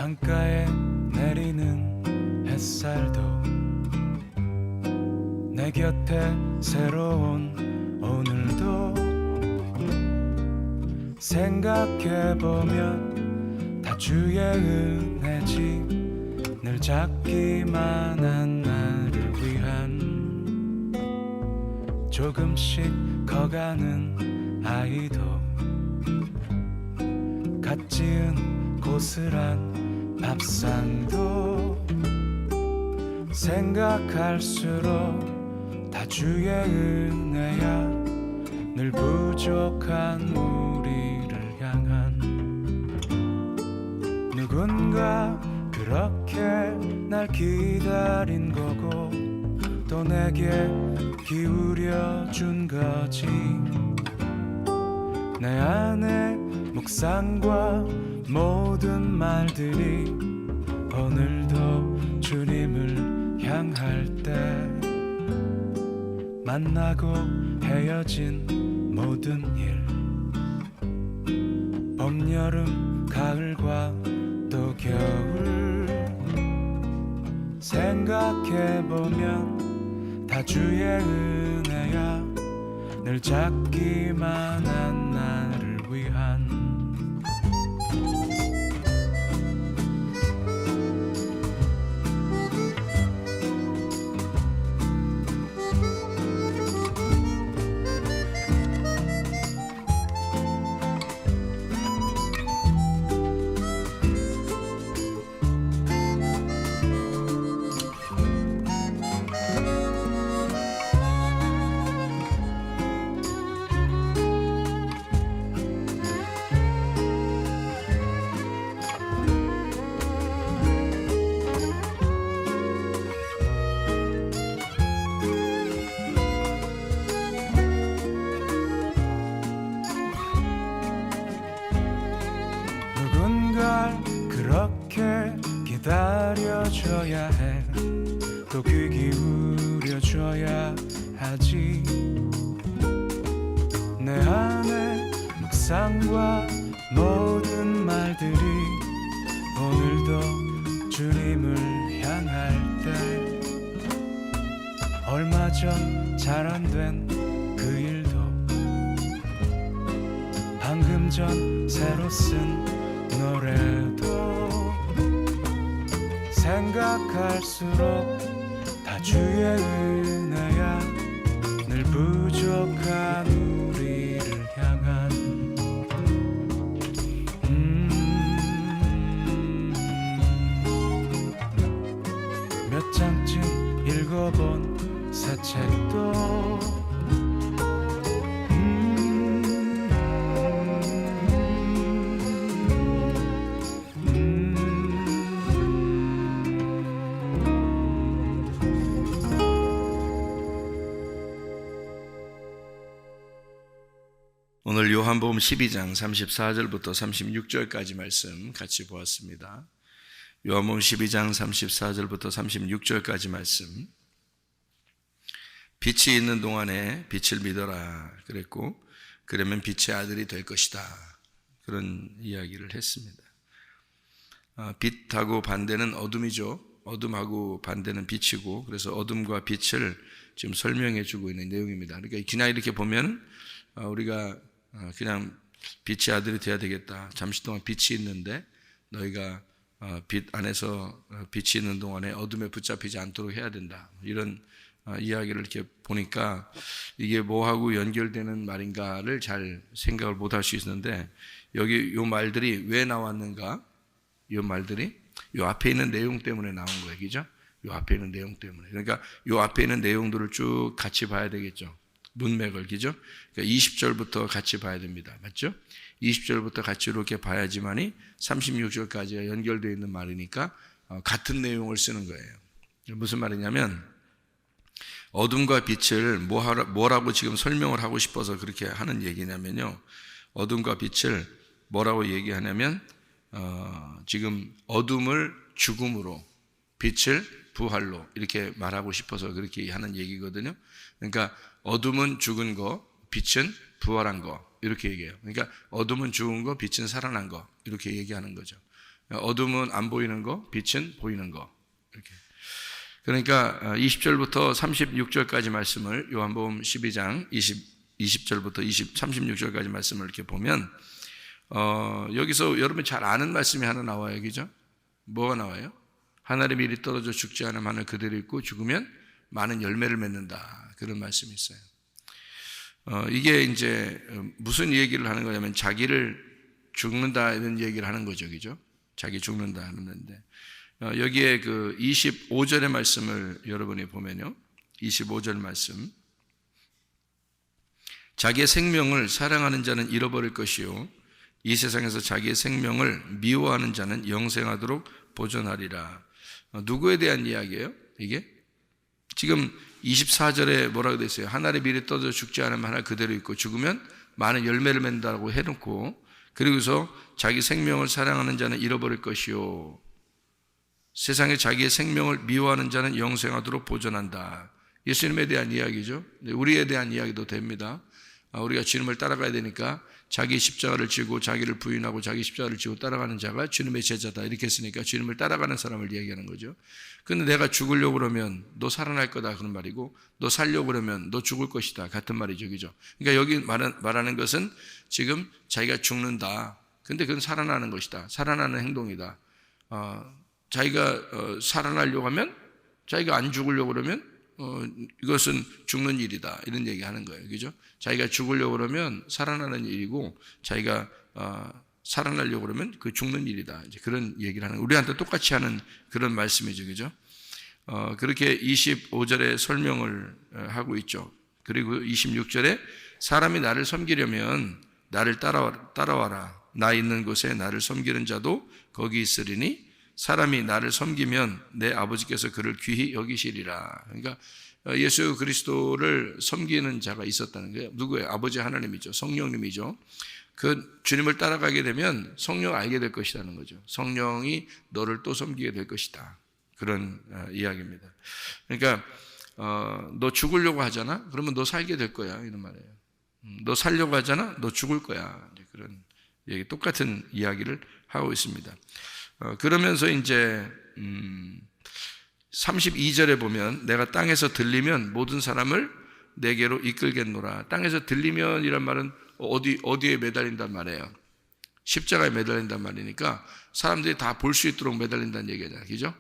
창가에 내리는 햇살도 내 곁에 새로운 오늘도 생각해보면 다 주의 은혜지 늘 작기만 한 나를 위한 조금씩 커가는 아이도 갓 지은 고스란 밥상도 생각할수록 다 주의 은혜야 늘 부족한 우리를 향한 누군가 그렇게 날 기다린 거고 또 내게 기울여 준 거지 내 안에 묵상과 모든 말들이 오늘도 주님을 향할 때 만나고 헤어진 모든 일 봄, 여름, 가을과 또 겨울 생각해보면 다 주의 은혜야 늘 작기만 한 나를 위한 누군가 그렇게 기다려줘야 해 또 귀 기울여줘야 하지 내 안에 묵상과 모든 말들이 오늘도 주님을 향할 때 얼마 전 잘 안 된 그 일도 방금 전 새로 쓴 노래도 생각할수록 다 주의 은혜야 늘 부족한 우리를 향한 몇 장쯤 읽어본 새 책도 오늘 요한복음 12장 34절부터 36절까지 말씀 같이 보았습니다. 요한복음 12장 34절부터 36절까지 말씀. 빛이 있는 동안에 빛을 믿어라 그랬고 그러면 빛의 아들이 될 것이다. 그런 이야기를 했습니다. 빛하고 반대는 어둠이죠. 어둠하고 반대는 빛이고 그래서 어둠과 빛을 지금 설명해 주고 있는 내용입니다. 그러니까 그냥 이렇게 보면 우리가 그냥 빛의 아들이 되어야 되겠다. 잠시 동안 빛이 있는데 너희가 빛 안에서 빛이 있는 동안에 어둠에 붙잡히지 않도록 해야 된다. 이런 이야기를 이렇게 보니까 이게 뭐하고 연결되는 말인가를 잘 생각을 못할 수 있는데 여기 요 말들이 왜 나왔는가? 요 말들이 요 앞에 있는 내용 때문에 나온 거예요. 그죠? 요 앞에 있는 내용 때문에. 그러니까 요 앞에 있는 내용들을 쭉 같이 봐야 되겠죠. 문맥을, 그죠? 그러니까 20절부터 같이 봐야 됩니다. 맞죠? 20절부터 같이 이렇게 봐야지만이 36절까지가 연결되어 있는 말이니까 같은 내용을 쓰는 거예요. 무슨 말이냐면 어둠과 빛을 뭐라고 지금 설명을 하고 싶어서 그렇게 하는 얘기냐면요. 어둠과 빛을 뭐라고 얘기하냐면 지금 어둠을 죽음으로 빛을 부활로 이렇게 말하고 싶어서 그렇게 하는 얘기거든요. 그러니까 어둠은 죽은 거, 빛은 부활한 거 이렇게 얘기해요. 그러니까 어둠은 죽은 거, 빛은 살아난 거 이렇게 얘기하는 거죠. 어둠은 안 보이는 거, 빛은 보이는 거. 이렇게. 그러니까 20절부터 36절까지 말씀을 요한복음 12장 20절부터 36절까지 말씀을 이렇게 보면 여기서 여러분 잘 아는 말씀이 하나 나와요. 그죠? 뭐가 나와요? 하늘의 밀이 떨어져 죽지 않으면 하늘 그대로 있고 죽으면 많은 열매를 맺는다. 그런 말씀이 있어요. 이게 이제 무슨 얘기를 하는 거냐면 자기를 죽는다 이런 얘기를 하는 거죠. 그죠? 자기 죽는다 하는데 여기에 그 25절의 말씀을 여러분이 보면요. 25절 말씀. 자기의 생명을 사랑하는 자는 잃어버릴 것이요 이 세상에서 자기의 생명을 미워하는 자는 영생하도록 보존하리라. 누구에 대한 이야기예요? 이게? 지금 24절에 뭐라고 되어 있어요? 하늘의 밀이 떨어져 죽지 않으면 하늘 그대로 있고 죽으면 많은 열매를 맺는다고 해놓고 그리고서 자기 생명을 사랑하는 자는 잃어버릴 것이요 세상에 자기의 생명을 미워하는 자는 영생하도록 보존한다. 예수님에 대한 이야기죠. 우리에 대한 이야기도 됩니다. 우리가 주님을 따라가야 되니까 자기 십자가를 지고 자기를 부인하고 자기 십자가를 지고 따라가는 자가 주님의 제자다 이렇게 했으니까 주님을 따라가는 사람을 이야기하는 거죠. 근데 내가 죽으려고 그러면 너 살아날 거다 그런 말이고 너 살려고 그러면 너 죽을 것이다 같은 말이죠. 그죠? 그러니까 여기 말하는 것은 지금 자기가 죽는다. 근데 그건 살아나는 것이다. 살아나는 행동이다. 자기가 살아나려고 하면 자기가 안 죽으려고 그러면 이것은 죽는 일이다. 이런 얘기 하는 거예요. 그죠? 자기가 죽으려고 그러면 살아나는 일이고, 자기가, 살아나려고 그러면 그 죽는 일이다. 이제 그런 얘기를 하는, 우리한테 똑같이 하는 그런 말씀이죠. 그죠? 그렇게 25절에 설명을 하고 있죠. 그리고 26절에 사람이 나를 섬기려면 나를 따라와라. 나 있는 곳에 나를 섬기는 자도 거기 있으리니 사람이 나를 섬기면 내 아버지께서 그를 귀히 여기시리라. 그러니까 예수 그리스도를 섬기는 자가 있었다는 거예요. 누구예요? 아버지 하나님이죠. 성령님이죠. 그 주님을 따라가게 되면 성령 알게 될 것이라는 거죠. 성령이 너를 또 섬기게 될 것이다. 그런 이야기입니다. 그러니까 너 죽으려고 하잖아? 그러면 너 살게 될 거야. 이런 말이에요. 너 살려고 하잖아? 너 죽을 거야. 그런 얘기, 똑같은 이야기를 하고 있습니다. 그러면서 이제 32절에 보면 내가 땅에서 들리면 모든 사람을 내게로 이끌겠노라. 땅에서 들리면 이란 말은 어디에 매달린단 말이에요. 십자가에 매달린단 말이니까 사람들이 다 볼 수 있도록 매달린다는 얘기잖아요. 그죠?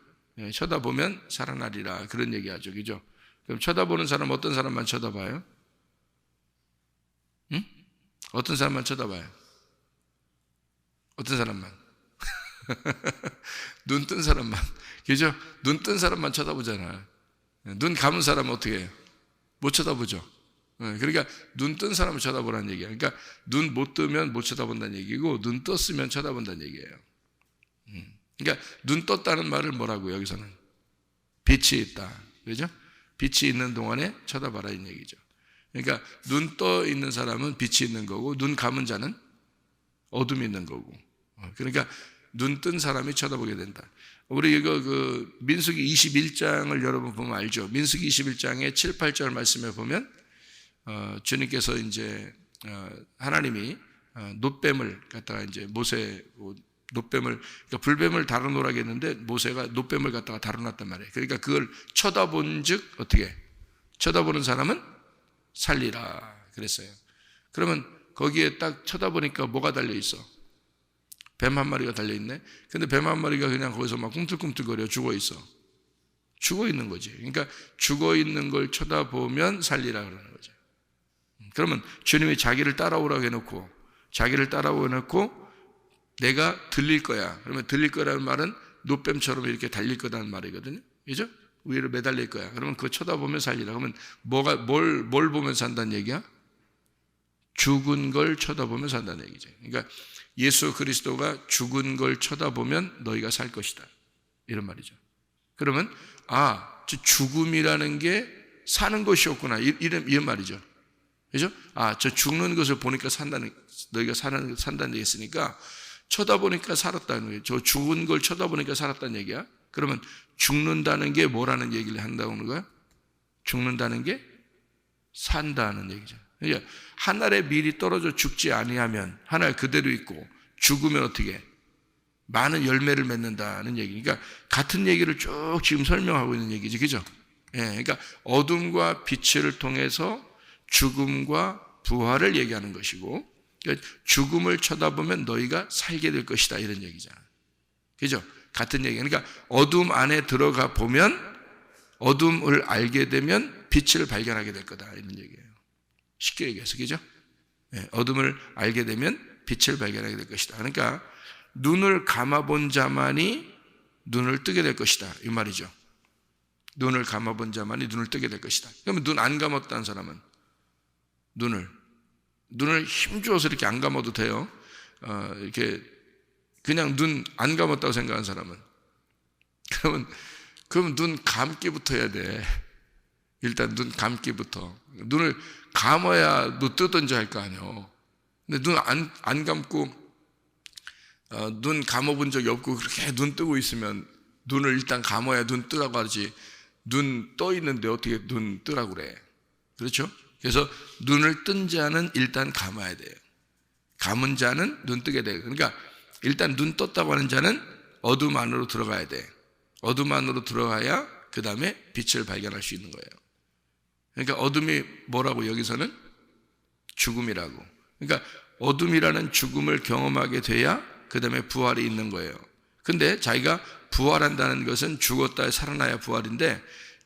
쳐다보면 살아나리라. 그런 얘기하죠. 그죠? 그럼 쳐다보는 사람 어떤 사람만 쳐다봐요? 응? 어떤 사람만 쳐다봐요? 어떤 사람만? 눈 뜬 사람만. 그죠? 눈 뜬 사람만 쳐다보잖아. 눈 감은 사람은 어떻게 해요? 못 쳐다보죠. 그러니까 눈 뜬 사람을 쳐다보라는 얘기야. 그러니까 눈 못 뜨면 못 쳐다본다는 얘기고 눈 떴으면 쳐다본다는 얘기예요. 그러니까 눈 떴다는 말을 뭐라고요? 여기서는 빛이 있다. 그죠? 빛이 있는 동안에 쳐다봐라 이 얘기죠. 그러니까 눈 떠 있는 사람은 빛이 있는 거고 눈 감은 자는 어둠이 있는 거고. 그러니까 눈 뜬 사람이 쳐다보게 된다. 우리 이거 민수기 21장을 여러분 보면 알죠? 민수기 21장의 7, 8절 말씀에 보면 주님께서 이제 하나님이 놋뱀을 갖다가 이제 모세 놋뱀을 그러니까 불뱀을 다루노라고 했는데 모세가 놋뱀을 갖다가 다루놨단 말이에요. 그러니까 그걸 쳐다본즉 어떻게? 쳐다보는 사람은 살리라 그랬어요. 그러면 거기에 딱 쳐다보니까 뭐가 달려 있어? 뱀 한 마리가 달려있네. 근데 뱀 한 마리가 그냥 거기서 막 꿈틀꿈틀거려 죽어 있어. 죽어 있는 거지. 그러니까 죽어 있는 걸 쳐다보면 살리라 그러는 거죠. 그러면 주님이 자기를 따라오라고 해놓고 자기를 따라오라고 해놓고 내가 들릴 거야. 그러면 들릴 거라는 말은 놋뱀처럼 이렇게 달릴 거라는 말이거든요. 그죠? 위로 매달릴 거야. 그러면 그거 쳐다보면 살리라. 그러면 뭘 보면 산다는 얘기야? 죽은 걸 쳐다보면 산다는 얘기죠. 그러니까 예수 그리스도가 죽은 걸 쳐다보면 너희가 살 것이다. 이런 말이죠. 그러면 저 죽음이라는 게 사는 것이었구나. 이런 말이죠. 그죠? 저 죽는 것을 보니까 너희가 산다는 얘기 했으니까 쳐다보니까 살았다는 거예요. 저 죽은 걸 쳐다보니까 살았다는 얘기야. 그러면 죽는다는 게 뭐라는 얘기를 한다는 거야? 죽는다는 게 산다는 얘기죠. 그러니까 하늘에 밀이 떨어져 죽지 아니하면 하늘 그대로 있고 죽으면 어떻게 해? 많은 열매를 맺는다는 얘기. 그러니까 같은 얘기를 쭉 지금 설명하고 있는 얘기지, 그죠? 예, 그러니까 어둠과 빛을 통해서 죽음과 부활을 얘기하는 것이고, 그러니까 죽음을 쳐다보면 너희가 살게 될 것이다, 이런 얘기잖아. 그죠? 같은 얘기. 그러니까 어둠 안에 들어가 보면, 어둠을 알게 되면 빛을 발견하게 될 거다, 이런 얘기예요. 쉽게 얘기해서, 그죠? 예, 어둠을 알게 되면 빛을 발견하게 될 것이다. 그러니까 눈을 감아본 자만이 눈을 뜨게 될 것이다, 이 말이죠. 눈을 감아본 자만이 눈을 뜨게 될 것이다. 그러면 눈 안 감았다는 사람은 눈을 힘주어서 이렇게 안 감아도 돼요. 이렇게 그냥 눈 안 감았다고 생각하는 사람은, 그러면 눈 감기부터 해야 돼. 일단 눈 감기부터. 눈을 감아야 눈 뜨든지 할 거 아니에요. 근데 눈 안 감고 눈 감아본 적이 없고 그렇게 눈 뜨고 있으면 눈을 일단 감아야 눈 뜨라고 하지, 눈 떠 있는데 어떻게 눈 뜨라고 그래. 그렇죠? 그래서 눈을 뜬 자는 일단 감아야 돼요. 감은 자는 눈 뜨게 돼요. 그러니까 일단 눈 떴다고 하는 자는 어둠 안으로 들어가야 돼. 어둠 안으로 들어가야 그 다음에 빛을 발견할 수 있는 거예요. 그러니까 어둠이 뭐라고 여기서는? 죽음이라고. 그러니까 어둠이라는 죽음을 경험하게 돼야 그 다음에 부활이 있는 거예요. 근데 자기가 부활한다는 것은 죽었다 살아나야 부활인데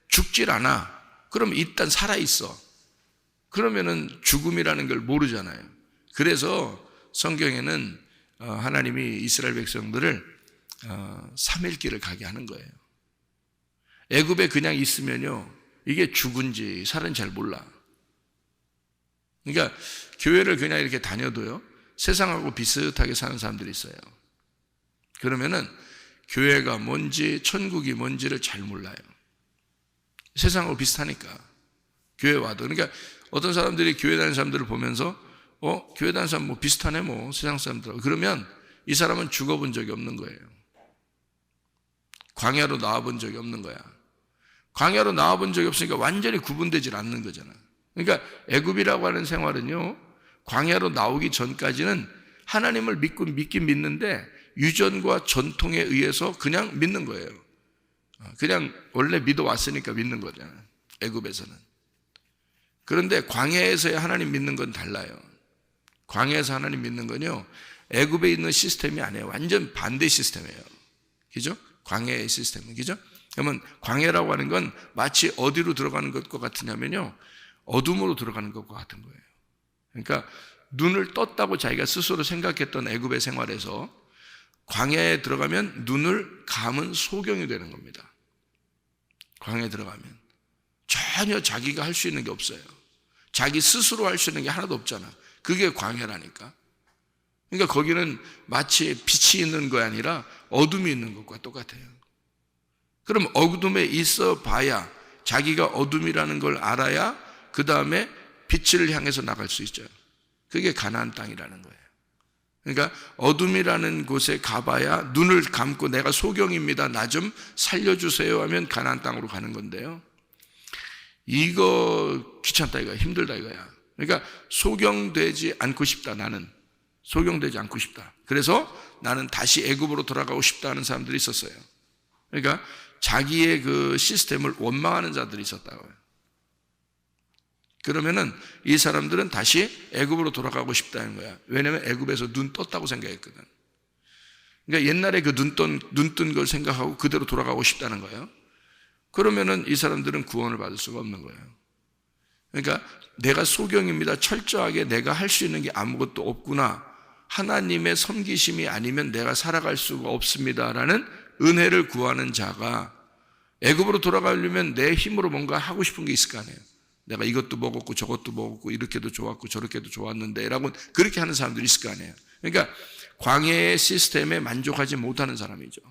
죽질 않아. 그럼 일단 살아있어. 그러면은 죽음이라는 걸 모르잖아요. 그래서 성경에는 하나님이 이스라엘 백성들을 3일길을 가게 하는 거예요. 애굽에 그냥 있으면요, 이게 죽은지 살은지 잘 몰라. 그러니까 교회를 그냥 이렇게 다녀도요, 세상하고 비슷하게 사는 사람들이 있어요. 그러면은 교회가 뭔지 천국이 뭔지를 잘 몰라요. 세상하고 비슷하니까. 교회 와도. 그러니까 어떤 사람들이 교회 다니는 사람들을 보면서 교회 다니는 사람 뭐 비슷하네 뭐 세상 사람들하고. 그러면 이 사람은 죽어본 적이 없는 거예요. 광야로 나와본 적이 없는 거야. 광야로 나와본 적이 없으니까 완전히 구분되질 않는 거잖아. 그러니까 애굽이라고 하는 생활은요, 광야로 나오기 전까지는 하나님을 믿긴 믿는데 유전과 전통에 의해서 그냥 믿는 거예요. 그냥 원래 믿어왔으니까 믿는 거잖아요, 애굽에서는. 그런데 광야에서의 하나님 믿는 건 달라요. 광야에서 하나님 믿는 건요, 애굽에 있는 시스템이 아니에요. 완전 반대 시스템이에요. 그죠? 광야의 시스템은. 그죠? 그러면 광야라고 하는 건 마치 어디로 들어가는 것과 같으냐면요, 어둠으로 들어가는 것과 같은 거예요. 그러니까 눈을 떴다고 자기가 스스로 생각했던 애굽의 생활에서 광야에 들어가면 눈을 감은 소경이 되는 겁니다. 광야에 들어가면 전혀 자기가 할 수 있는 게 없어요. 자기 스스로 할 수 있는 게 하나도 없잖아. 그게 광야라니까. 그러니까 거기는 마치 빛이 있는 거 아니라 어둠이 있는 것과 똑같아요. 그럼 어둠에 있어 봐야, 자기가 어둠이라는 걸 알아야 그 다음에 빛을 향해서 나갈 수 있죠. 그게 가나안 땅이라는 거예요. 그러니까 어둠이라는 곳에 가봐야 눈을 감고 내가 소경입니다, 나 좀 살려주세요 하면 가나안 땅으로 가는 건데요, 이거 귀찮다 이거야. 힘들다 이거야. 그러니까 소경되지 않고 싶다. 나는 소경되지 않고 싶다. 그래서 나는 다시 애굽으로 돌아가고 싶다 하는 사람들이 있었어요. 그러니까 자기의 그 시스템을 원망하는 자들이 있었다고요. 그러면은 이 사람들은 다시 애굽으로 돌아가고 싶다는 거야. 왜냐하면 애굽에서 눈 떴다고 생각했거든. 그러니까 옛날에 그 눈 뜬 걸 생각하고 그대로 돌아가고 싶다는 거예요. 그러면은 이 사람들은 구원을 받을 수가 없는 거예요. 그러니까 내가 소경입니다, 철저하게 내가 할 수 있는 게 아무것도 없구나, 하나님의 섬기심이 아니면 내가 살아갈 수가 없습니다라는 은혜를 구하는 자가 애굽으로 돌아가려면 내 힘으로 뭔가 하고 싶은 게 있을 거 아니에요. 내가 이것도 먹었고 저것도 먹었고 이렇게도 좋았고 저렇게도 좋았는데 라고 그렇게 하는 사람들이 있을 거 아니에요. 그러니까 광야의 시스템에 만족하지 못하는 사람이죠.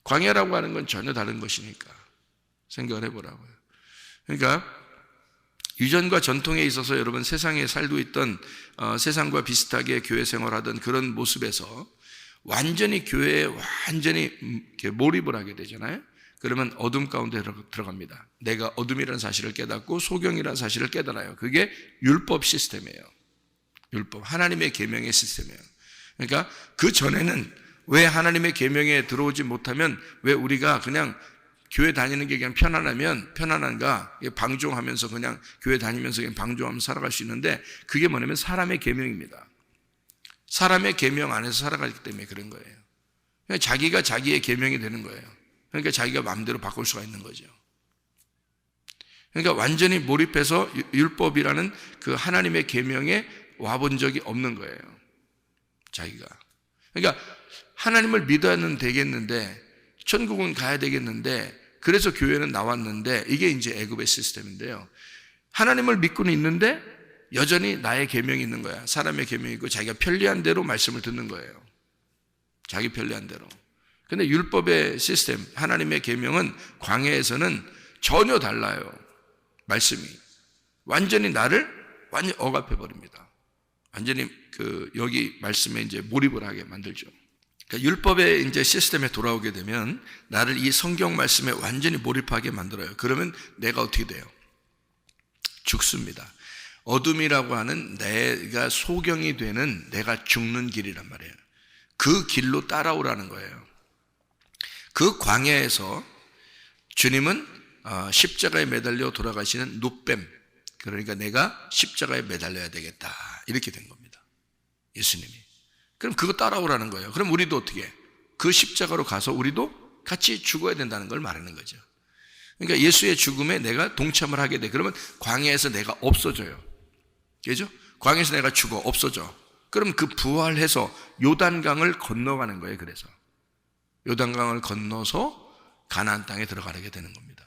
광야라고 하는 건 전혀 다른 것이니까 생각을 해보라고요. 그러니까 유전과 전통에 있어서 여러분 세상에 살고 있던 세상과 비슷하게 교회 생활하던 그런 모습에서 완전히 교회에 완전히 몰입을 하게 되잖아요. 그러면 어둠 가운데 들어갑니다. 내가 어둠이라는 사실을 깨닫고 소경이라는 사실을 깨달아요. 그게 율법 시스템이에요. 율법, 하나님의 계명의 시스템이에요. 그러니까 그 전에는 왜 하나님의 계명에 들어오지 못하면 왜 우리가 그냥 교회 다니는 게 그냥 편안한가? 방종하면서 그냥 교회 다니면서 그냥 방종하면서 살아갈 수 있는데 그게 뭐냐면 사람의 계명입니다. 사람의 계명 안에서 살아가기 때문에 그런 거예요. 그냥 자기가 자기의 계명이 되는 거예요. 그러니까 자기가 마음대로 바꿀 수가 있는 거죠. 그러니까 완전히 몰입해서 율법이라는 그 하나님의 계명에 와본 적이 없는 거예요. 자기가. 그러니까 하나님을 믿어야는 되겠는데 천국은 가야 되겠는데 그래서 교회는 나왔는데 이게 이제 애굽의 시스템인데요. 하나님을 믿고는 있는데 여전히 나의 계명이 있는 거야. 사람의 계명이 있고 자기가 편리한 대로 말씀을 듣는 거예요. 자기 편리한 대로. 근데 율법의 시스템, 하나님의 계명은 광야에서는 전혀 달라요. 말씀이. 완전히 나를 완전히 억압해 버립니다. 완전히 여기 말씀에 이제 몰입을 하게 만들죠. 그러니까 율법의 이제 시스템에 돌아오게 되면 나를 이 성경 말씀에 완전히 몰입하게 만들어요. 그러면 내가 어떻게 돼요? 죽습니다. 어둠이라고 하는 내가 소경이 되는 내가 죽는 길이란 말이에요. 그 길로 따라오라는 거예요. 그 광야에서 주님은 십자가에 매달려 돌아가시는 눕뱀, 그러니까 내가 십자가에 매달려야 되겠다 이렇게 된 겁니다. 예수님이. 그럼 그거 따라오라는 거예요. 그럼 우리도 어떻게 해? 그 십자가로 가서 우리도 같이 죽어야 된다는 걸 말하는 거죠. 그러니까 예수의 죽음에 내가 동참을 하게 돼. 그러면 광야에서 내가 없어져요. 그죠? 광야에서 내가 죽어 없어져. 그럼 그 부활해서 요단강을 건너가는 거예요. 그래서 요단강을 건너서 가나안 땅에 들어가게 되는 겁니다.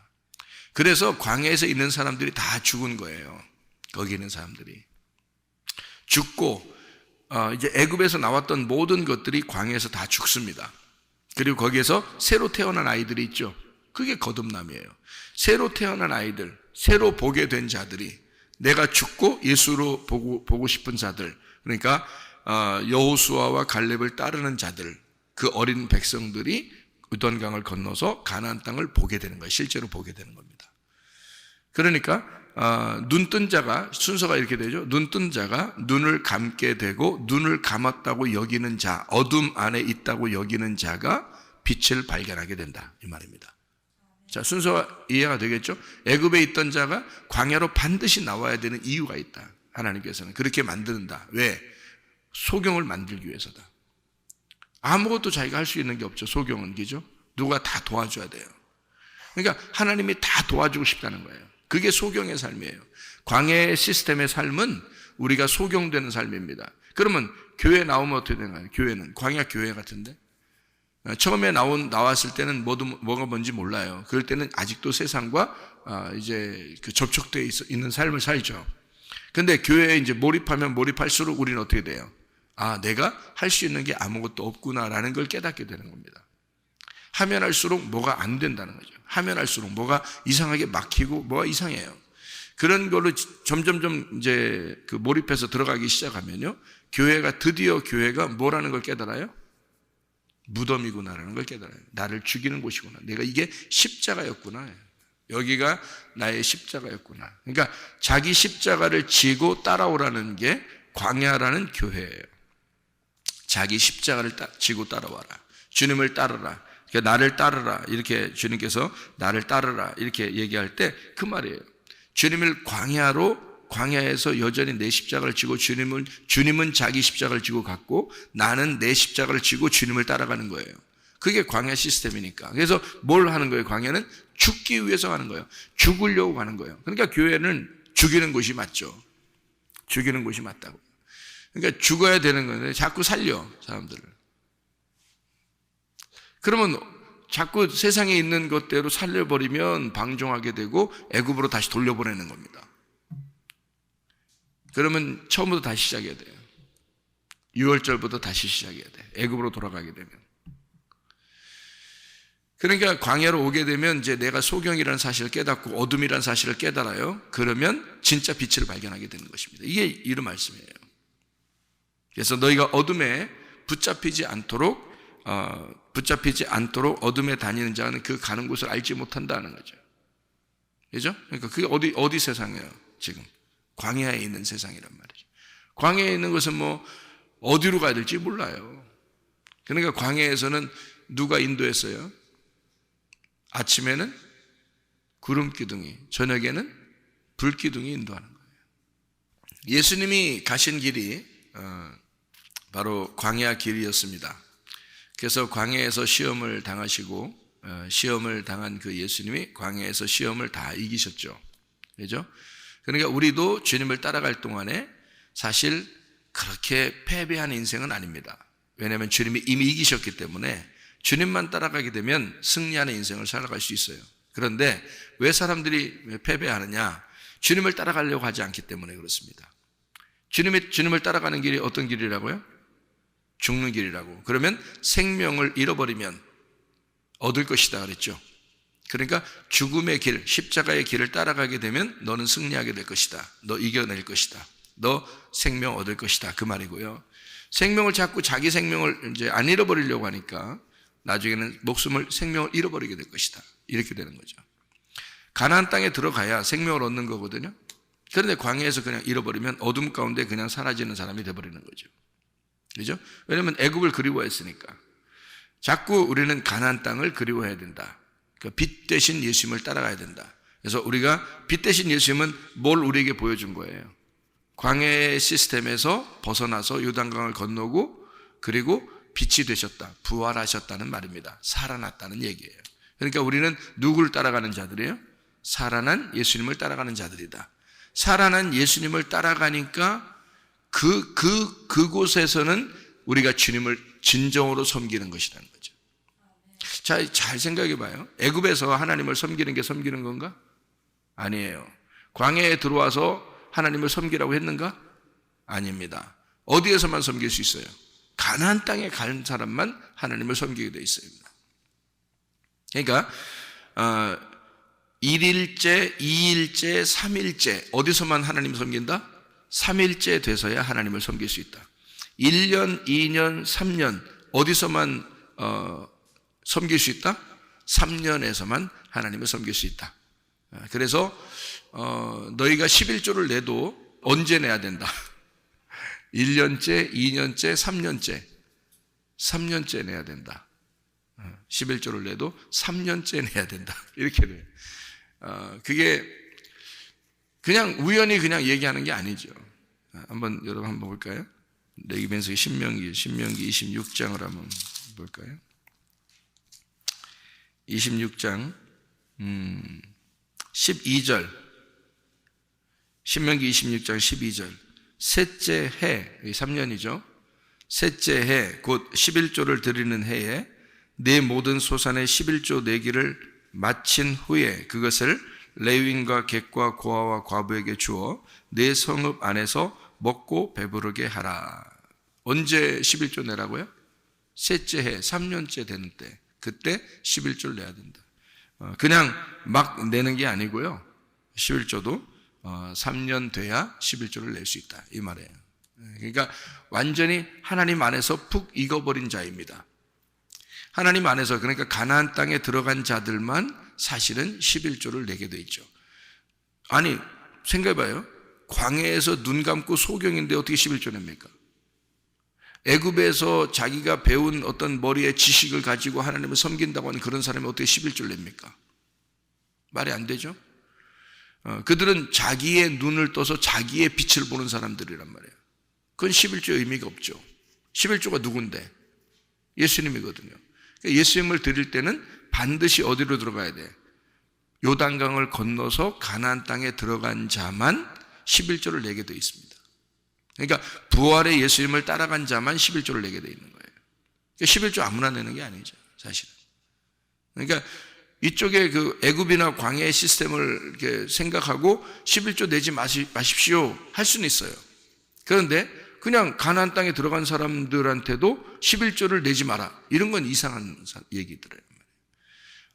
그래서 광야에서 있는 사람들이 다 죽은 거예요. 거기 있는 사람들이 죽고 이제 애굽에서 나왔던 모든 것들이 광야에서 다 죽습니다. 그리고 거기에서 새로 태어난 아이들이 있죠. 그게 거듭남이에요. 새로 태어난 아이들, 새로 보게 된 자들이 내가 죽고 예수로 보고 싶은 자들, 그러니까 여호수아와 갈렙을 따르는 자들, 그 어린 백성들이 요단강을 건너서 가나안 땅을 보게 되는 거예요. 실제로 보게 되는 겁니다. 그러니까 눈뜬 자가 순서가 이렇게 되죠. 눈뜬 자가 눈을 감게 되고 눈을 감았다고 여기는 자, 어둠 안에 있다고 여기는 자가 빛을 발견하게 된다 이 말입니다. 자, 순서가 이해가 되겠죠? 애굽에 있던 자가 광야로 반드시 나와야 되는 이유가 있다. 하나님께서는 그렇게 만드는다. 왜? 소경을 만들기 위해서다. 아무것도 자기가 할 수 있는 게 없죠. 소경은, 그죠? 누가 다 도와줘야 돼요. 그러니까 하나님이 다 도와주고 싶다는 거예요. 그게 소경의 삶이에요. 광야의 시스템의 삶은 우리가 소경되는 삶입니다. 그러면 교회 나오면 어떻게 되나요? 교회는 광야 교회 같은데 처음에 나왔을 때는 뭐가 뭔지 몰라요. 그럴 때는 아직도 세상과 이제 그 접촉되어 있는 삶을 살죠. 근데 교회에 이제 몰입하면 몰입할수록 우리는 어떻게 돼요? 내가 할 수 있는 게 아무것도 없구나라는 걸 깨닫게 되는 겁니다. 하면 할수록 뭐가 안 된다는 거죠. 하면 할수록 뭐가 이상하게 막히고 뭐가 이상해요. 그런 걸로 점점점 이제 그 몰입해서 들어가기 시작하면요. 드디어 교회가 뭐라는 걸 깨달아요? 무덤이구나라는 걸 깨달아요. 나를 죽이는 곳이구나. 내가 이게 십자가였구나. 여기가 나의 십자가였구나. 그러니까 자기 십자가를 지고 따라오라는 게 광야라는 교회예요. 자기 십자가를 지고 따라와라. 주님을 따르라. 그러니까 나를 따르라. 이렇게 주님께서 나를 따르라. 이렇게 얘기할 때 그 말이에요. 주님을 광야에서 여전히 내 십자가를 지고 주님은 자기 십자가를 지고 갔고 나는 내 십자가를 지고 주님을 따라가는 거예요. 그게 광야 시스템이니까. 그래서 뭘 하는 거예요? 광야는 죽기 위해서 가는 거예요. 죽으려고 가는 거예요. 그러니까 교회는 죽이는 곳이 맞죠. 죽이는 곳이 맞다고. 그러니까 죽어야 되는 건데 자꾸 살려 사람들을. 그러면 자꾸 세상에 있는 것대로 살려버리면 방종하게 되고 애굽으로 다시 돌려보내는 겁니다. 그러면 처음부터 다시 시작해야 돼요. 6월절부터 다시 시작해야 돼. 애굽으로 돌아가게 되면. 그러니까 광야로 오게 되면 이제 내가 소경이라는 사실을 깨닫고 어둠이라는 사실을 깨달아요. 그러면 진짜 빛을 발견하게 되는 것입니다. 이게 이런 말씀이에요. 그래서 너희가 어둠에 붙잡히지 않도록 어둠에 다니는 자는 그 가는 곳을 알지 못한다는 거죠. 그죠? 그러니까 그게 어디 세상이에요? 지금 광야에 있는 세상이란 말이죠. 광야에 있는 것은 어디로 가야 될지 몰라요. 그러니까 광야에서는 누가 인도했어요? 아침에는 구름 기둥이, 저녁에는 불 기둥이 인도하는 거예요. 예수님이 가신 길이 바로 광야 길이었습니다. 그래서 광야에서 시험을 당하시고 시험을 당한 그 예수님이 광야에서 시험을 다 이기셨죠. 그죠? 그러니까 우리도 주님을 따라갈 동안에 사실 그렇게 패배한 인생은 아닙니다. 왜냐하면 주님이 이미 이기셨기 때문에 주님만 따라가게 되면 승리하는 인생을 살아갈 수 있어요. 그런데 왜 사람들이 패배하느냐? 주님을 따라가려고 하지 않기 때문에 그렇습니다. 주님을 따라가는 길이 어떤 길이라고요? 죽는 길이라고. 그러면 생명을 잃어버리면 얻을 것이다 그랬죠. 그러니까 죽음의 길, 십자가의 길을 따라가게 되면 너는 승리하게 될 것이다. 너 이겨낼 것이다. 너 생명 얻을 것이다. 그 말이고요. 생명을 자꾸 자기 생명을 이제 안 잃어버리려고 하니까 나중에는 생명을 잃어버리게 될 것이다. 이렇게 되는 거죠. 가나안 땅에 들어가야 생명을 얻는 거거든요. 그런데 광야에서 그냥 잃어버리면 어둠 가운데 그냥 사라지는 사람이 되어버리는 거죠. 그죠? 왜냐하면 애굽을 그리워했으니까. 자꾸 우리는 가나안 땅을 그리워해야 된다. 그 빛 대신 예수님을 따라가야 된다. 그래서 우리가 빛 대신 예수님은 뭘 우리에게 보여준 거예요? 광야의 시스템에서 벗어나서 요단강을 건너고 그리고 빛이 되셨다. 부활하셨다는 말입니다. 살아났다는 얘기예요. 그러니까 우리는 누구를 따라가는 자들이에요? 살아난 예수님을 따라가는 자들이다. 살아난 예수님을 따라가니까 그곳에서는 우리가 주님을 진정으로 섬기는 것이라는 거죠. 자, 잘 생각해 봐요. 애굽에서 하나님을 섬기는 게 섬기는 건가? 아니에요. 광야에 들어와서 하나님을 섬기라고 했는가? 아닙니다. 어디에서만 섬길 수 있어요? 가나안 땅에 간 사람만 하나님을 섬기게 되어 있습니다. 그러니까 1일째, 2일째, 3일째 어디서만 하나님을 섬긴다? 3일째 돼서야 하나님을 섬길 수 있다. 1년, 2년, 3년 어디서만 섬길 수 있다? 3년에서만 하나님을 섬길 수 있다. 그래서 너희가 11조를 내도 언제 내야 된다? 1년째, 2년째, 3년째 내야 된다. 11조를 내도 3년째 내야 된다. 이렇게 돼요. 그게 그냥 우연히 그냥 얘기하는 게 아니죠. 여러분 한번 볼까요? 레위기변서 신명기 26장을 한번 볼까요? 26장 12절 신명기 26장 12절 셋째 해 3년이죠. 셋째 해 곧 11조를 드리는 해에 내 모든 소산의 11조 내기를 마친 후에 그것을 레위인과 객과 고아와 과부에게 주어 내 성읍 안에서 먹고 배부르게 하라. 언제 11조 내라고요? 셋째 해 3년째 되는 때 그때 11조를 내야 된다. 그냥 막 내는 게 아니고요. 11조도 3년 돼야 11조를 낼 수 있다 이 말이에요. 그러니까 완전히 하나님 안에서 푹 익어버린 자입니다. 하나님 안에서 그러니까 가나안 땅에 들어간 자들만 사실은 11조를 내게 돼 있죠. 아니 생각해봐요. 광야에서 눈 감고 소경인데 어떻게 11조 냅니까? 애굽에서 자기가 배운 어떤 머리의 지식을 가지고 하나님을 섬긴다고 하는 그런 사람이 어떻게 11조를 냅니까? 말이 안 되죠. 그들은 자기의 눈을 떠서 자기의 빛을 보는 사람들이란 말이에요. 그건 11조의 의미가 없죠. 11조가 누군데? 예수님이거든요. 예수님을 드릴 때는 반드시 어디로 들어가야 돼? 요단강을 건너서 가나안 땅에 들어간 자만 11조를 내게 되어 있습니다. 그러니까 부활의 예수님을 따라간 자만 11조를 내게 되어 있는 거예요. 그러니까 11조 아무나 내는 게 아니죠, 사실은. 그러니까 이쪽에 그 애굽이나 광야의 시스템을 이렇게 생각하고 11조 내지 마십시오 할 수는 있어요. 그런데 그냥 가나안 땅에 들어간 사람들한테도 11조를 내지 마라. 이런 건 이상한 얘기들이에요.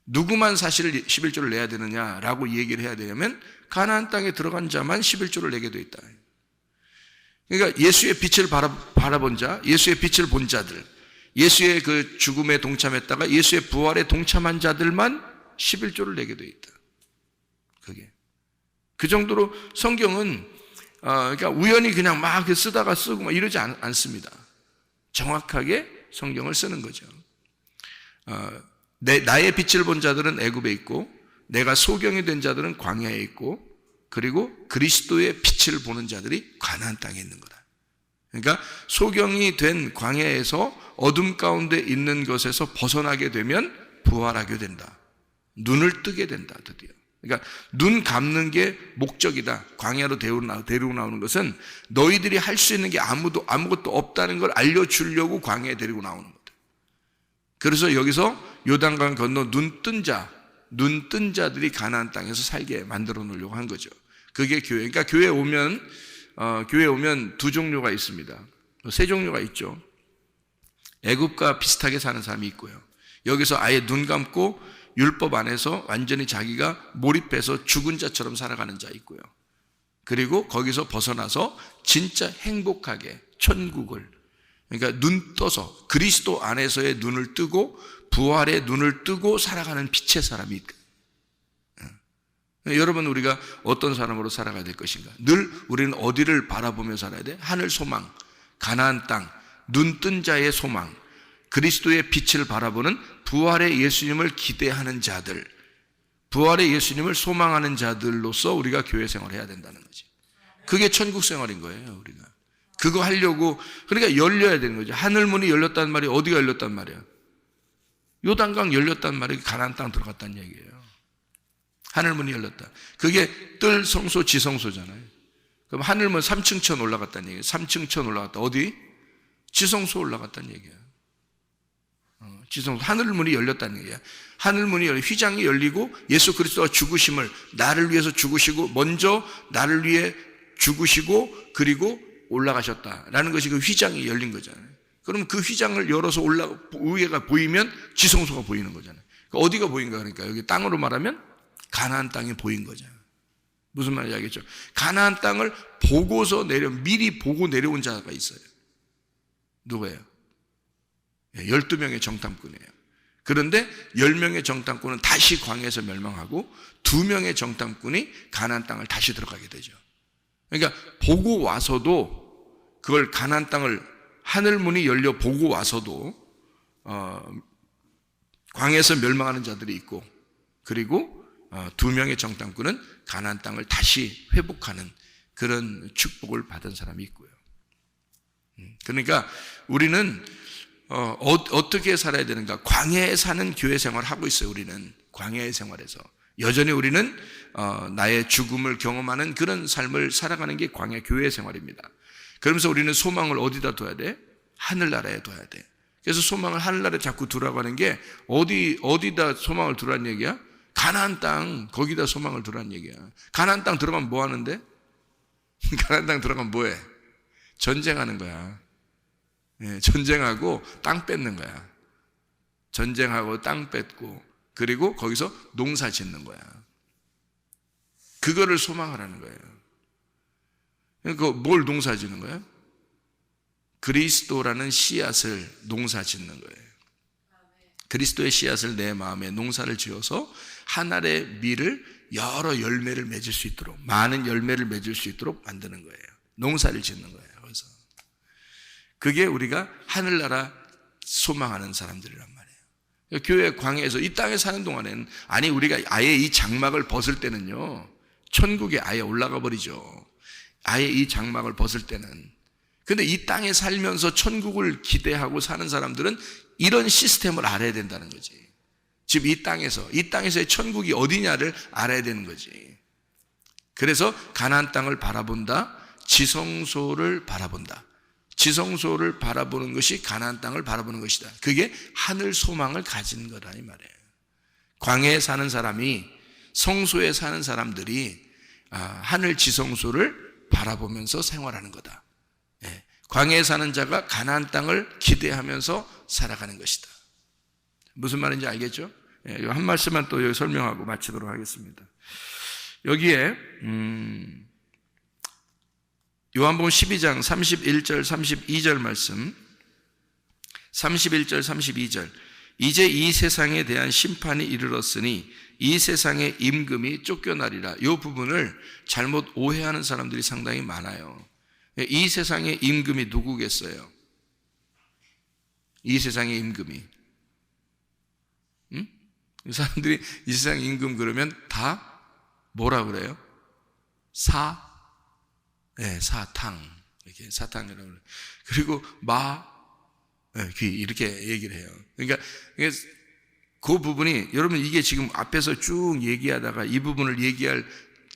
누구만 사실 11조를 내야 되느냐라고 얘기를 해야 되냐면 가나안 땅에 들어간 자만 11조를 내게 돼 있다. 그러니까 예수의 빛을 바라본 자, 예수의 빛을 본 자들, 예수의 그 죽음에 동참했다가 예수의 부활에 동참한 자들만 11조를 내게 돼 있다. 그게. 그 정도로 성경은 그러니까 우연히 그냥 막 쓰다가 쓰고 막 이러지 않습니다. 정확하게 성경을 쓰는 거죠. 나의 빛을 본 자들은 애굽에 있고 내가 소경이 된 자들은 광야에 있고 그리고 그리스도의 빛을 보는 자들이 가나안 땅에 있는 거다. 그러니까 소경이 된 광야에서 어둠 가운데 있는 것에서 벗어나게 되면 부활하게 된다. 눈을 뜨게 된다, 드디어. 그러니까 눈 감는 게 목적이다. 광야로 데리고 나오는 것은 너희들이 할 수 있는 게 아무것도 없다는 걸 알려주려고 광야에 데리고 나오는 거다. 그래서 여기서 요단강 건너 눈 뜬 자들이 가나안 땅에서 살게 만들어 놓으려고 한 거죠. 그게 교회. 그러니까 교회에 오면 두 종류가 있습니다. 세 종류가 있죠. 애굽과 비슷하게 사는 사람이 있고요. 여기서 아예 눈 감고 율법 안에서 완전히 자기가 몰입해서 죽은 자처럼 살아가는 자 있고요. 그리고 거기서 벗어나서 진짜 행복하게 천국을, 그러니까 눈 떠서 그리스도 안에서의 눈을 뜨고 부활의 눈을 뜨고 살아가는 빛의 사람이 있고, 여러분, 우리가 어떤 사람으로 살아가야 될 것인가? 늘 우리는 어디를 바라보며 살아야 돼? 하늘 소망, 가나안 땅, 눈 뜬 자의 소망, 그리스도의 빛을 바라보는 부활의 예수님을 기대하는 자들, 부활의 예수님을 소망하는 자들로서 우리가 교회 생활을 해야 된다는 거지. 그게 천국 생활인 거예요, 우리가. 그거 하려고, 그러니까 열려야 되는 거죠. 하늘문이 열렸단 말이 어디가 열렸단 말이야? 요단강 열렸단 말이 가나안 땅 들어갔다는 얘기예요. 하늘문이 열렸다. 그게 뜰 성소 지성소잖아요. 그럼 하늘문 3층 천 올라갔다는 얘기예요. 3층 천 올라갔다. 어디? 지성소 올라갔다는 얘기예요. 지성소, 하늘문이 열렸다는 얘기야. 하늘문이 휘장이 열리고 예수 그리스도가 죽으심을, 나를 위해서 죽으시고 먼저 나를 위해 죽으시고 그리고 올라가셨다라는 것이 그 휘장이 열린 거잖아요. 그럼 그 휘장을 열어서 위에가 보이면 지성소가 보이는 거잖아요. 어디가 보인가? 그러니까 여기 땅으로 말하면 가나안 땅이 보인 거잖아요. 무슨 말인지 알겠죠? 가나안 땅을 보고서 미리 보고 내려온 자가 있어요. 누구예요? 12명의 정탐꾼이에요. 그런데 10명의 정탐꾼은 다시 광야에서 멸망하고 2명의 정탐꾼이 가나안 땅을 다시 들어가게 되죠. 그러니까 보고 와서도 그걸 가나안 땅을 하늘문이 열려 보고 와서도 광야에서 멸망하는 자들이 있고, 그리고 2명의 정탐꾼은 가나안 땅을 다시 회복하는 그런 축복을 받은 사람이 있고요. 그러니까 우리는 어떻게 살아야 되는가? 광야에 사는 교회 생활을 하고 있어요. 우리는 광야의 생활에서 여전히 우리는 나의 죽음을 경험하는 그런 삶을 살아가는 게 광야 교회 생활입니다. 그러면서 우리는 소망을 어디다 둬야 돼? 하늘나라에 둬야 돼. 그래서 소망을 하늘나라에 자꾸 두라고 하는 게 어디다 소망을 두라는 얘기야? 가나안 땅, 거기다 소망을 두라는 얘기야. 가나안 땅 들어가면 뭐 하는데? 가나안 땅 들어가면 뭐해? 전쟁하는 거야. 전쟁하고 땅 뺏는 거야. 전쟁하고 땅 뺏고, 그리고 거기서 농사 짓는 거야. 그거를 소망하라는 거예요. 그러니까 뭘 농사 짓는 거야? 그리스도라는 씨앗을 농사 짓는 거예요. 그리스도의 씨앗을 내 마음에 농사를 지어서 한 알의 밀을 여러 열매를 맺을 수 있도록, 많은 열매를 맺을 수 있도록 만드는 거예요. 농사를 짓는 거예요. 그래서 그게 우리가 하늘나라 소망하는 사람들이란 말이에요. 교회 광야에서 이 땅에 사는 동안에는, 아니 우리가 아예 이 장막을 벗을 때는요, 천국에 아예 올라가 버리죠. 아예 이 장막을 벗을 때는. 근데 이 땅에 살면서 천국을 기대하고 사는 사람들은 이런 시스템을 알아야 된다는 거지. 즉 이 땅에서의 천국이 어디냐를 알아야 되는 거지. 그래서 가나안 땅을 바라본다, 지성소를 바라본다. 지성소를 바라보는 것이 가나안 땅을 바라보는 것이다. 그게 하늘 소망을 가진 거다 이 말이에요. 광야에 사는 사람이, 성소에 사는 사람들이 하늘 지성소를 바라보면서 생활하는 거다. 광야에 사는 자가 가나안 땅을 기대하면서 살아가는 것이다. 무슨 말인지 알겠죠? 한 말씀만 또 여기 설명하고 마치도록 하겠습니다. 여기에 요한복음 12장 31절 32절 말씀, 31절 32절, 이제 이 세상에 대한 심판이 이르렀으니 이 세상의 임금이 쫓겨나리라. 이 부분을 잘못 오해하는 사람들이 상당히 많아요. 이 세상의 임금이 누구겠어요? 이 세상의 임금이. 이 사람들이 이 세상 임금 그러면 다 뭐라 그래요? 사탕. 이렇게 사탕이라고 그래요. 그리고 귀 이렇게 얘기를 해요. 그러니까 그 부분이 여러분 이게 지금 앞에서 쭉 얘기하다가 이 부분을 얘기할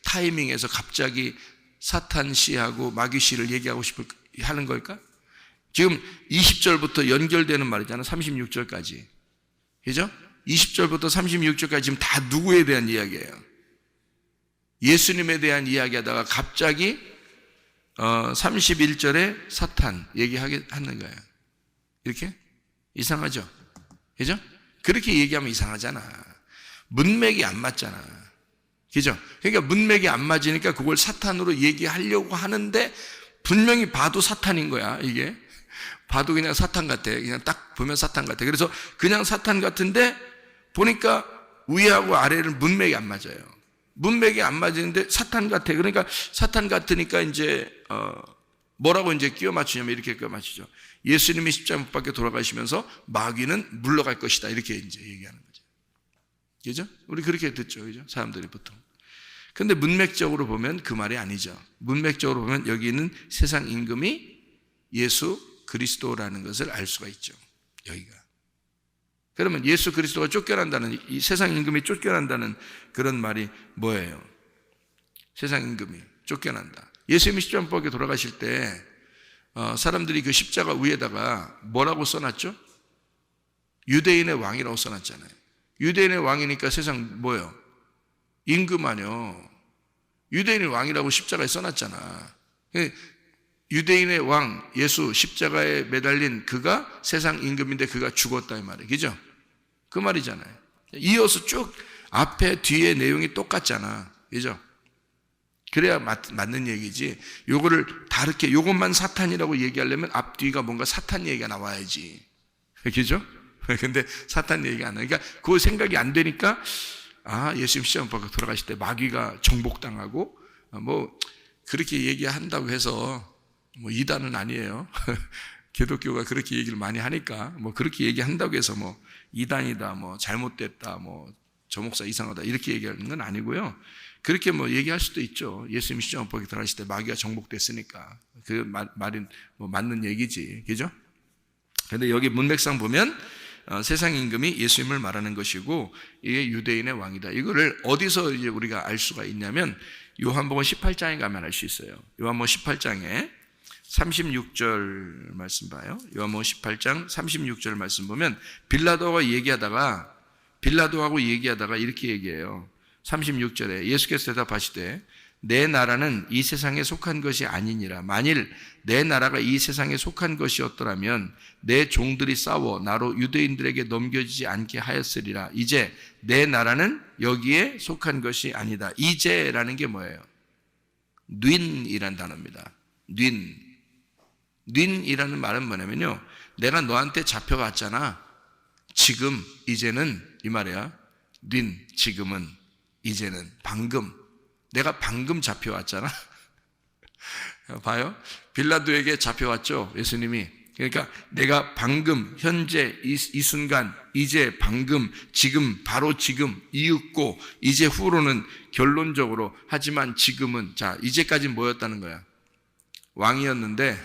타이밍에서 갑자기 사탄 씨하고 마귀 씨를 얘기하고 하는 걸까? 지금 20절부터 연결되는 말이잖아. 36절까지. 그죠? 20절부터 36절까지 지금 다 누구에 대한 이야기예요? 예수님에 대한 이야기하다가 갑자기 31절에 사탄 얘기하게 하는 거예요. 이렇게? 이상하죠? 그죠? 그렇게 얘기하면 이상하잖아. 문맥이 안 맞잖아. 그죠? 그러니까 문맥이 안 맞으니까 그걸 사탄으로 얘기하려고 하는데 분명히 봐도 사탄인 거야, 이게. 봐도 그냥 사탄 같아. 그냥 딱 보면 사탄 같아. 그래서 그냥 사탄 같은데 보니까 위하고 아래를 문맥이 안 맞아요. 문맥이 안 맞는데 사탄 같아. 그러니까 사탄 같으니까 이제 뭐라고 이제 끼워 맞추냐면 이렇게 끼워 맞추죠. 예수님이 십자가 못 박혀 돌아가시면서 마귀는 물러갈 것이다. 이렇게 이제 얘기하는 거죠. 그죠? 우리 그렇게 듣죠. 그죠? 사람들이 보통. 근데 문맥적으로 보면 그 말이 아니죠. 문맥적으로 보면 여기 있는 세상 임금이 예수 그리스도라는 것을 알 수가 있죠. 여기가. 그러면 예수 그리스도가 쫓겨난다는, 이 세상 임금이 쫓겨난다는 그런 말이 뭐예요? 세상 임금이 쫓겨난다. 예수님이 십자가 못 박혀 돌아가실 때 사람들이 그 십자가 위에다가 뭐라고 써놨죠? 유대인의 왕이라고 써놨잖아요. 유대인의 왕이니까 세상 뭐예요? 임금 아니요. 유대인의 왕이라고 십자가에 써놨잖아. 유대인의 왕 예수 십자가에 매달린 그가 세상 임금인데 그가 죽었다 이 말이에요. 그죠? 그 말이잖아요. 이어서 쭉 앞에 뒤에 내용이 똑같잖아. 그죠? 그래야 맞는 얘기지. 요거를 다르게 요것만 사탄이라고 얘기하려면 앞뒤가 뭔가 사탄 얘기가 나와야지. 그죠? 근데 사탄 얘기가 안 나요. 그러니까 그 생각이 안 되니까 예수님 십자가 못 박혀 돌아가실 때 마귀가 정복당하고 뭐 그렇게 얘기한다고 해서 뭐 이단은 아니에요. 기독교가 그렇게 얘기를 많이 하니까 뭐 그렇게 얘기한다고 해서 뭐 이단이다, 뭐 잘못됐다, 뭐 저 목사 이상하다 이렇게 얘기하는 건 아니고요. 그렇게 뭐 얘기할 수도 있죠. 예수님 십자가 못 박혀 돌아가실 때 마귀가 정복됐으니까 그 말이 뭐 맞는 얘기지, 그죠? 그런데 여기 문맥상 보면 세상 임금이 예수님을 말하는 것이고 이게 유대인의 왕이다. 이거를 어디서 이제 우리가 알 수가 있냐면 요한복음 18장에 가면 알 수 있어요. 요한복음 18장에 36절 말씀 봐요. 요한복음 18장 36절 말씀 보면 빌라도하고 얘기하다가 이렇게 얘기해요. 36절에 예수께서 대답하시되 내 나라는 이 세상에 속한 것이 아니니라. 만일 내 나라가 이 세상에 속한 것이었더라면 내 종들이 싸워 나로 유대인들에게 넘겨지지 않게 하였으리라. 이제 내 나라는 여기에 속한 것이 아니다. 이제라는 게 뭐예요? 닌이라는 단어입니다. 닌이라는 말은 뭐냐면요, 내가 너한테 잡혀갔잖아. 지금 이제는 이 말이야. 지금은 이제는 방금 내가 방금 잡혀왔잖아. 봐요. 빌라도에게 잡혀왔죠. 예수님이. 그러니까 내가 방금 현재 이 순간 이제 방금 지금 바로 지금 이윽고 이제 후로는 결론적으로 하지만 지금은 자 이제까지 뭐였다는 거야? 왕이었는데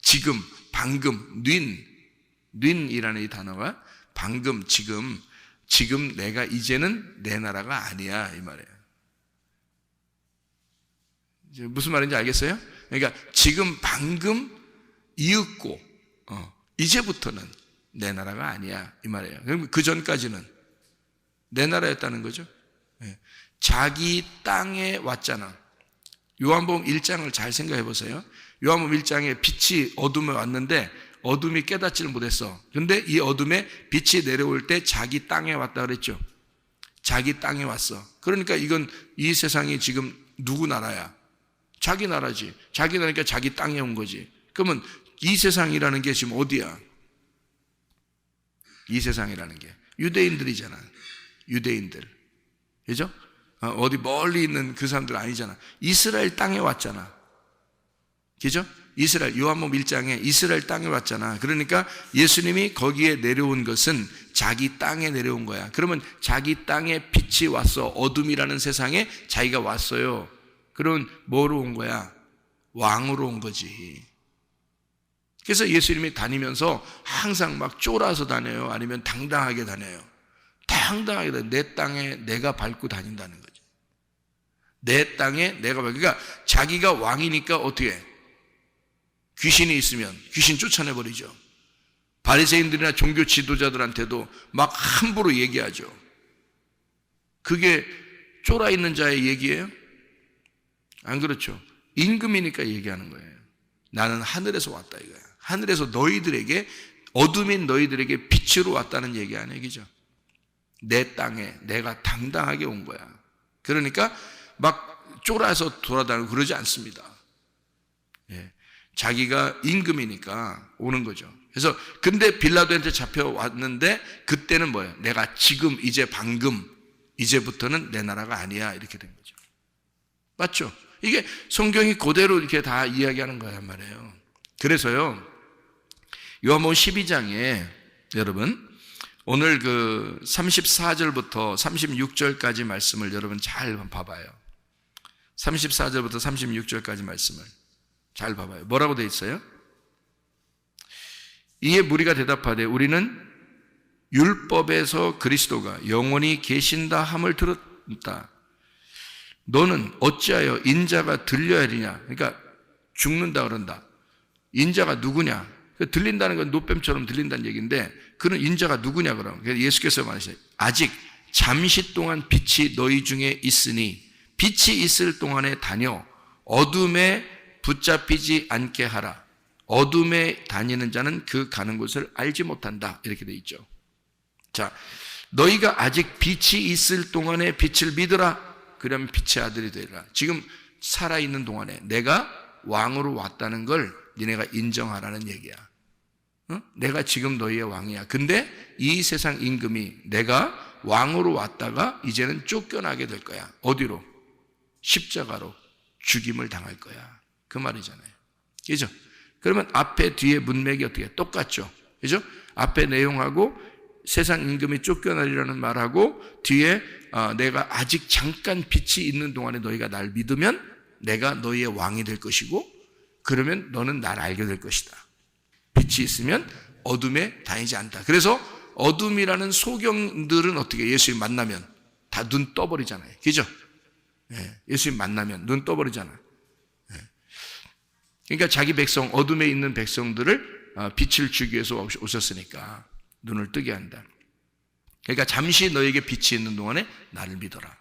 지금 방금 닌이라는 이 단어가 방금 지금 내가 이제는 내 나라가 아니야 이 말이에요. 무슨 말인지 알겠어요? 그러니까 지금 방금 이윽고 이제부터는 내 나라가 아니야 이 말이에요. 그럼 그 전까지는 내 나라였다는 거죠. 자기 땅에 왔잖아. 요한복음 1장을 잘 생각해 보세요. 요한복음 1장에 빛이 어둠에 왔는데 어둠이 깨닫지를 못했어. 그런데 이 어둠에 빛이 내려올 때 자기 땅에 왔다 그랬죠. 자기 땅에 왔어. 그러니까 이건 이 세상이 지금 누구 나라야? 자기 나라지. 자기 나라니까 자기 땅에 온 거지. 그러면 이 세상이라는 게 지금 어디야? 이 세상이라는 게 유대인들이잖아. 유대인들. 그죠? 어디 멀리 있는 그 사람들 아니잖아. 이스라엘 땅에 왔잖아. 그죠? 이스라엘, 요한복음 1장에 이스라엘 땅에 왔잖아. 그러니까 예수님이 거기에 내려온 것은 자기 땅에 내려온 거야. 그러면 자기 땅에 빛이 왔어. 어둠이라는 세상에 자기가 왔어요. 그러면 뭐로 온 거야? 왕으로 온 거지. 그래서 예수님이 다니면서 항상 막 쫄아서 다녀요? 아니면 당당하게 다녀요? 당당하게 다녀요. 내 땅에 내가 밟고 다닌다는 거죠. 내 땅에 내가 밟고. 그러니까 자기가 왕이니까 어떻게 해? 귀신이 있으면 귀신 쫓아내버리죠. 바리새인들이나 종교 지도자들한테도 막 함부로 얘기하죠. 그게 쫄아 있는 자의 얘기예요? 안 그렇죠. 임금이니까 얘기하는 거예요. 나는 하늘에서 왔다 이거야. 하늘에서 너희들에게, 어둠인 너희들에게 빛으로 왔다는 얘기 아니에요, 얘기죠. 내 땅에 내가 당당하게 온 거야. 그러니까 막 쫄아서 돌아다니고 그러지 않습니다. 예. 자기가 임금이니까 오는 거죠. 그래서 근데 빌라도한테 잡혀왔는데 그때는 뭐예요? 내가 지금 이제 방금 이제부터는 내 나라가 아니야 이렇게 된 거죠. 맞죠? 이게 성경이 그대로 이렇게 다 이야기하는 거란 말이에요. 그래서요 요한복음 12장에 여러분 오늘 그 34절부터 36절까지 말씀을 여러분 잘 봐봐요. 34절부터 36절까지 말씀을 잘 봐봐요. 뭐라고 되어 있어요? 이에 무리가 대답하되 우리는 율법에서 그리스도가 영원히 계신다 함을 들었다. 너는 어찌하여 인자가 들려야 하리냐? 그러니까 죽는다 그런다. 인자가 누구냐? 들린다는 건 노뱀처럼 들린다는 얘기인데 그는 인자가 누구냐 그럼? 그래서 예수께서 말하시죠. 아직 잠시 동안 빛이 너희 중에 있으니 빛이 있을 동안에 다녀 어둠에 붙잡히지 않게 하라. 어둠에 다니는 자는 그 가는 곳을 알지 못한다. 이렇게 돼 있죠. 자, 너희가 아직 빛이 있을 동안에 빛을 믿으라. 그러면 빛의 아들이 되리라. 지금 살아있는 동안에 내가 왕으로 왔다는 걸 니네가 인정하라는 얘기야. 내가 지금 너희의 왕이야. 근데 이 세상 임금이 내가 왕으로 왔다가 이제는 쫓겨나게 될 거야. 어디로? 십자가로 죽임을 당할 거야. 그 말이잖아요. 그죠? 그러면 앞에 뒤에 문맥이 어떻게 똑같죠? 그죠? 앞에 내용하고 세상 임금이 쫓겨나리라는 말하고 뒤에 내가 아직 잠깐 빛이 있는 동안에 너희가 날 믿으면 내가 너희의 왕이 될 것이고 그러면 너는 날 알게 될 것이다. 빛이 있으면 어둠에 다니지 않다. 그래서 어둠이라는 소경들은 어떻게 예수님 만나면 다 눈 떠버리잖아요. 그죠? 예, 예수님 만나면 눈 떠버리잖아. 예. 그러니까 자기 백성, 어둠에 있는 백성들을 빛을 주기 위해서 오셨으니까 눈을 뜨게 한다. 그러니까 잠시 너에게 빛이 있는 동안에 나를 믿어라.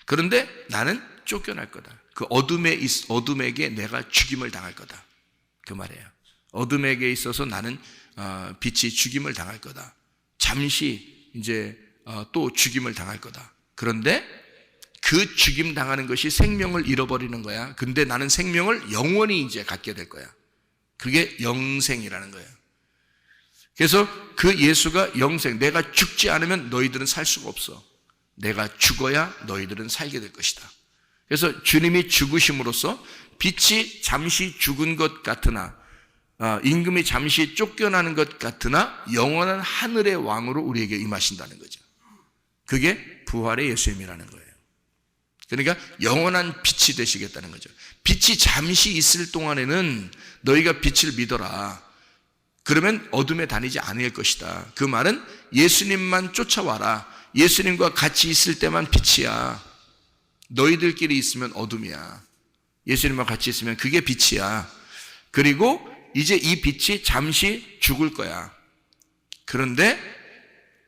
그런데 나는 쫓겨날 거다. 그 어둠에게 내가 죽임을 당할 거다. 그 말이에요. 어둠에게 있어서 나는 빛이 죽임을 당할 거다. 잠시 이제 또 죽임을 당할 거다. 그런데 그 죽임 당하는 것이 생명을 잃어버리는 거야. 근데 나는 생명을 영원히 이제 갖게 될 거야. 그게 영생이라는 거예요. 그래서 그 예수가 영생, 내가 죽지 않으면 너희들은 살 수가 없어. 내가 죽어야 너희들은 살게 될 것이다. 그래서 주님이 죽으심으로써 빛이 잠시 죽은 것 같으나 임금이 잠시 쫓겨나는 것 같으나 영원한 하늘의 왕으로 우리에게 임하신다는 거죠. 그게 부활의 예수님이라는 거예요. 그러니까 영원한 빛이 되시겠다는 거죠. 빛이 잠시 있을 동안에는 너희가 빛을 믿어라. 그러면 어둠에 다니지 않을 것이다. 그 말은 예수님만 쫓아와라. 예수님과 같이 있을 때만 빛이야. 너희들끼리 있으면 어둠이야. 예수님과 같이 있으면 그게 빛이야. 그리고 이제 이 빛이 잠시 죽을 거야. 그런데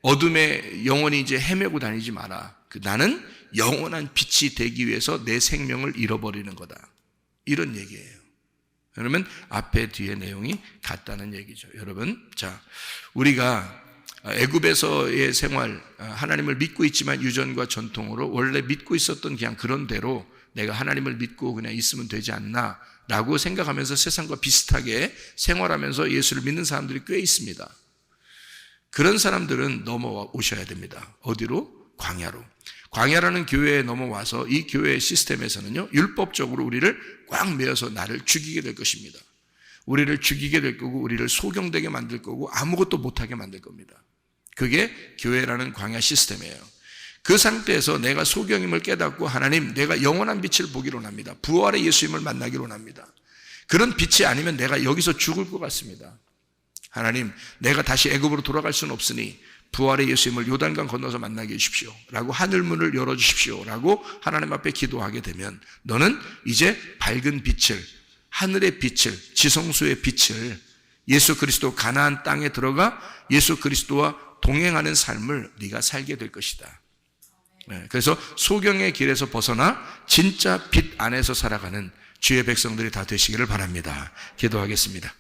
어둠에 영원히 이제 헤매고 다니지 마라. 나는 영원한 빛이 되기 위해서 내 생명을 잃어버리는 거다. 이런 얘기예요. 그러면 앞에 뒤에 내용이 같다는 얘기죠. 여러분, 자, 우리가 애굽에서의 생활, 하나님을 믿고 있지만 유전과 전통으로 원래 믿고 있었던 그냥 그런 대로 내가 하나님을 믿고 그냥 있으면 되지 않나 라고 생각하면서 세상과 비슷하게 생활하면서 예수를 믿는 사람들이 꽤 있습니다. 그런 사람들은 넘어오셔야 됩니다. 어디로? 광야로. 광야라는 교회에 넘어와서 이 교회의 시스템에서는요, 율법적으로 우리를 꽉 메어서 나를 죽이게 될 것입니다. 우리를 죽이게 될 거고 우리를 소경되게 만들 거고 아무것도 못하게 만들 겁니다. 그게 교회라는 광야 시스템이에요. 그 상태에서 내가 소경임을 깨닫고 하나님 내가 영원한 빛을 보기로 합니다. 부활의 예수님을 만나기로 합니다. 그런 빛이 아니면 내가 여기서 죽을 것 같습니다. 하나님 내가 다시 애굽으로 돌아갈 수는 없으니 부활의 예수님을 요단강 건너서 만나게 해주십시오 라고 하늘문을 열어주십시오 라고 하나님 앞에 기도하게 되면 너는 이제 밝은 빛을, 하늘의 빛을, 지성소의 빛을, 예수 그리스도 가나안 땅에 들어가 예수 그리스도와 동행하는 삶을 네가 살게 될 것이다. 그래서 소경의 길에서 벗어나 진짜 빛 안에서 살아가는 주의 백성들이 다 되시기를 바랍니다. 기도하겠습니다.